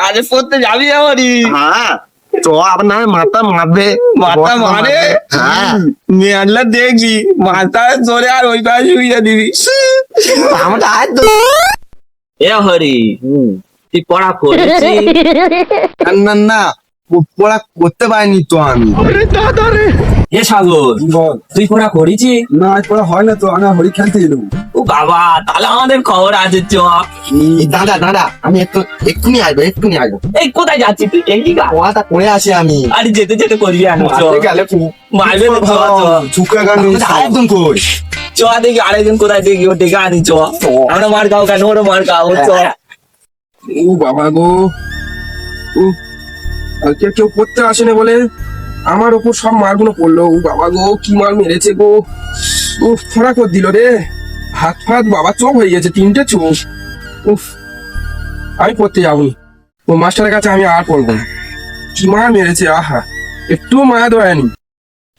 আরে পড়তে যাবি আমারই হ্যাঁ তো আবার না মাথা মারবে মাথা মারে হ্যাঁ মেয়াদলা দেখবি মাথা ধরে আর ওই পাশে শুয়ে দিবি আমরা আয় তো এ হরি তুই পড়া করেছিস না না পড়া করতে পারিনি তো আমি এ সাগর তুই পড়া করেছিস না পড়া হয় না তো আমি হরি খেলতে এলাম ও বাবা তাহলে আমাদের খবর আছে চ দাদা দাদা আমি এক্ষুনি আসবো এই কোথায় যাচ্ছিস তুই এই দিকে পড়াটা করে আসি আমি আরে যেতে যেতে করবি না চ গেলে মারবে তো, চ চ চুকা গান একদম কই চ দেখি আরেকজন কোথায় দেখি ও ডেকে আনি চ আমরা মার খাও কেন ওরা মার খাও চ ও বাবা গো কালকে কেউ পড়তে আসেনি বলে আমার ওপর সব মারগুলো পড়লো ও বাবা গো কি মার মেরেছে গো ও খরা করে দিল রে হাত ফাত বাবা চোখ হয়ে গেছে 3টে চোখ উফ আমি পড়তে যাবো ও মাস্টারের কাছে আমি আর পড়বো না কি মার মেরেছে আহা একটু মায়া দয়ানি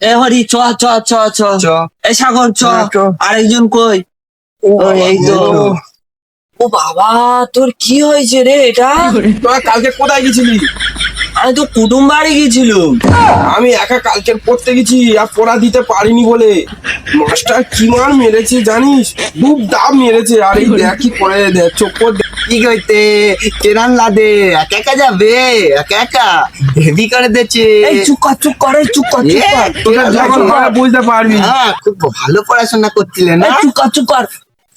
এ হরি চ চ চ চ চ। এ সাগর চ হ্যাঁ, চ। আরেকজন কই ও এই তো ও বাবা তোর কি হয়েছে রে এটা তোরা কালকে কোথায় গেছিলি আমি তো কুটুম বাড়ি গেছিলাম আমি একা কালকে পড়তে গেছি আর পড়া দিতে পারিনি বলে মাস্টার কি মার মেরেছে জানিস খুব দাম মেরেছে আর এই দেখ কি করে দেখ চোখ কি কইতে চেরান লাদে একা একা যাবে একা হেভি করে দিচ্ছে এই চুপ কর এই চুপ কর তোরা যখন হয় বুঝতে পারবি হ্যাঁ খুব ভালো পড়াশোনা করছিলেন না এই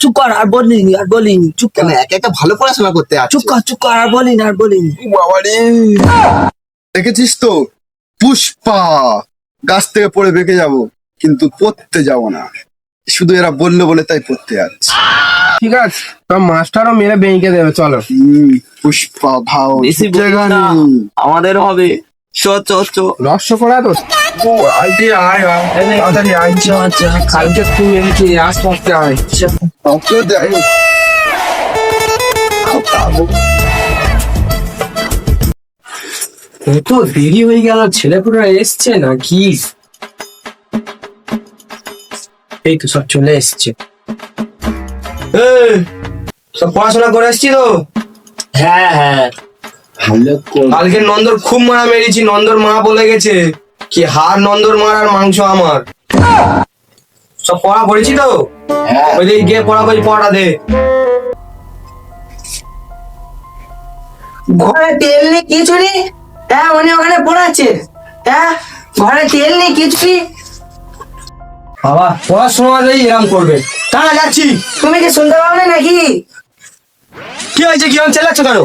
চুপ কর আর বলিনি চুপ কেন কর একা একা ভালো পড়াশোনা করতে আছে চুপ কর আর বলিনি বাবা রে দেখেছিস তো পুষ্পা গাছ থেকে পড়ে বেঁকে যাব কিন্তু পড়তে যাব না শুধু এরা বললো বলে তাই পড়তে যাচ্ছে ঠিক আছে তোর মাস্টারও মেরে বেঁকে দেবে চলো পুষ্পা ভাও বেশি বলিস না, আমাদের হবে চ চ চ রস্য করা তো ও আইতে আয় তাড়াতাড়ি আয় চ চ কালকে তুই এদিকে আস্তে আস্তে আয় ওকে দেয় তো দেরি হয়ে গেল ছেলেপুরা এসছে না কি এই তো সব চলে এসছে সব পড়াশোনা করে এসছি তো হ্যাঁ ভালো কালকে নন্দর খুব মারা মেরেছি নন্দর মা বলে গেছে কি হার নন্দর মার আর মাংস আমার সব পড়া পড়েছি তো ওই দিকে গিয়ে পড়াটা দে ঘরে তেল নেই কিছু নেই হ্যাঁ উনি ওখানে পড়াচ্ছে হ্যাঁ ঘরে তেল নেই কিছু নেই বাবা পড়াশোনা এরকম করবে তারা যাচ্ছি তুমি কি শুনতে পাও না নাকি কি হয়েছে কি হচ্ছে লাগছো কেন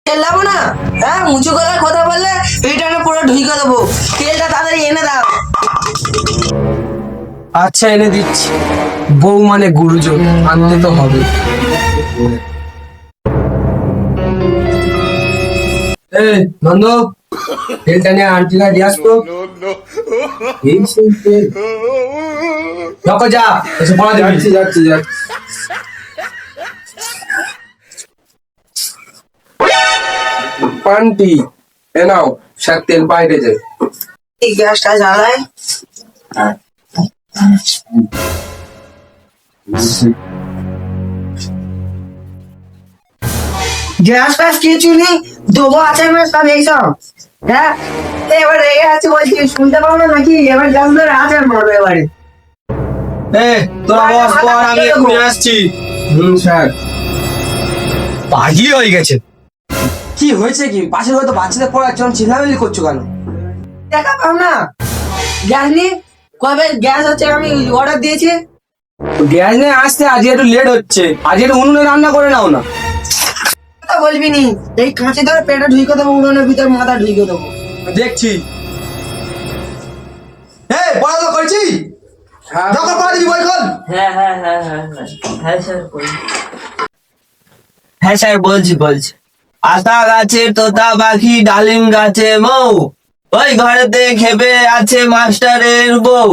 তেলাবো না হ্যাঁ উঁচু গলায় কথা বললে এইটা পুরো ঢুকে দেবো তেলটা তাড়াতাড়ি এনে দাও আচ্ছা এনে দিচ্ছি বউ মানে গুরুজন আনতে তো হবে এই নন্দ তেলটা নিয়ে আন্টিরা দিয়ে আসতো এই সেই তেল দেখো যা এসে পড়া দিবি যাচ্ছি পান্টি এ নাও স্যার তেল বাইরে যায় এই গ্যাসটা জ্বালায় গ্যাস ফ্যাস কিছু নেই দেবো আছে সব এইসব হ্যাঁ এবার রেগে আছে বলছি শুনতে পাবো না নাকি এবার গ্যাস ধরে আছে মারবে এবারে তোরা বস পর আমি এক্ষুনি আসছি স্যার পাগলি হয়ে গেছে কি হয়েছে কি পাশের হয়তো বাচ্চাদের পড়াচ্ছ চিল্লামিল্লি করছো কেন দেখা পাও না গ্যাস নেই কবে গ্যাস হচ্ছে আমি অর্ডার দিয়েছি গ্যাস নিয়ে আসতে আজ একটু লেট হচ্ছে আজ একটু উনুনে রান্না করে নাও না কথা বলবি নি এই কাঁচি ধরে পেটে ঢুকে দেবো উনুনের ভিতর মাথা ঢুকে দেবো দেখছি এই পড়াশোনা করছি যখন পড়া দিবি বই খোল হ্যাঁ স্যার বলছি আতা গাছে তোতা পাখি ডালিম গাছে মৌ ওই ঘরেতে খেপে আছে মাস্টারের বউ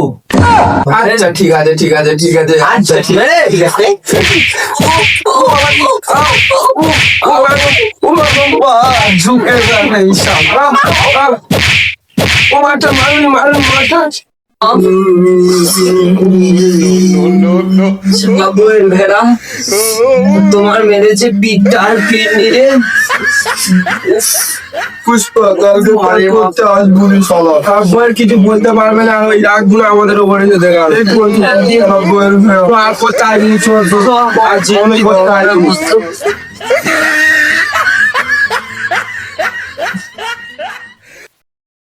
আচ্ছা ঠিক আছে আচ্ছা ঠিক আছে ঝুঁকে যাবে মারুন বাবুয়ের ভেড়া তোমার মেরেছে পিঠটা আর কিডনি রে। পুষ্পা কালকে বাড়ি করতে আসবো সবার আব্বুয়ের কিছু বলতে পারবে না, ওই রাগগুলো আমাদের উপরে যেতে গেল। আব্বুয়ের ভেড়া। আর কোথায় নিয়ে চলছো? আর জীবনে কোথায়